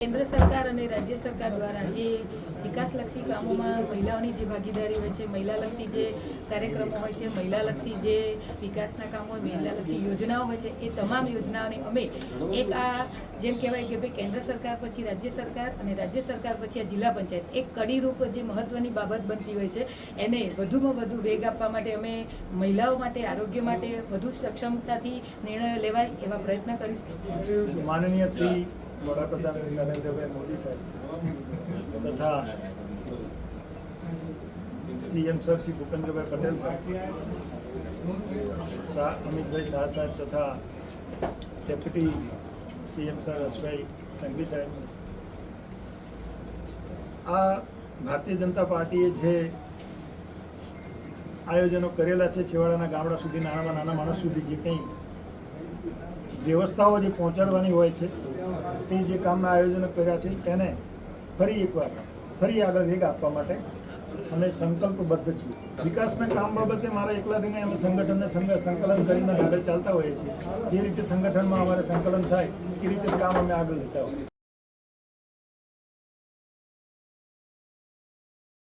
केंद्र सरकार और राज्य सरकार द्वारा जे विकासलक्षी कामों में महिलाओं की भागीदारी हो महिलालक्षी जे कार्यक्रमों हो महिलालक्षी जे विकासना कामों महिलालक्षी योजनाओं हो तमाम योजनाओं अमे एक आ जेम कहेवाय कि भाई केंद्र सरकार पछी राज्य सरकार और राज्य सरकार पछी आ जिला पंचायत एक कड़ी रूप जे महत्वनी बाबत बनती होय छे एने वधुमां वधु वेग आपवा माटे अमे महिलाओं माटे आरोग्य माटे वधु सक्षमताथी निर्णय लेवाय एवा प्रयत्न करीशुं। माननीय श्री वडाप्रधान श्री नरेंद्र भाई मोदी साहब तथा सीएम सर श्री भूपेंद्र भाई पटेल साहब अमित भाई शाह साहब तथा डेप्यूटी सीएम सर हर्ष भाई संघवी साहब आ भारतीय जनता पार्टीए जे आयोजनों करेला है छेवाड़ाना गामड़ा सुधी नाना नाना माणस सुधी जे कई व्यवस्थाओं जो पहोंचाड़वानी होय छे ते जे कामना आयोजन कर्या छे तेने फरी एकवार फरी आगळ वेग आपवा माटे अमे संकल्पबद्ध छीए। विकासना काम बाबते मारा एकलाથી નહીં અમે સંગઠનને સંકલન કરીને આગળ ચાલતા હોઈએ છીએ। જે રીતે સંગઠનમાં અમારે સંકલન થાય એ રીતે કામ અમે આગળ લેતા હોઈએ।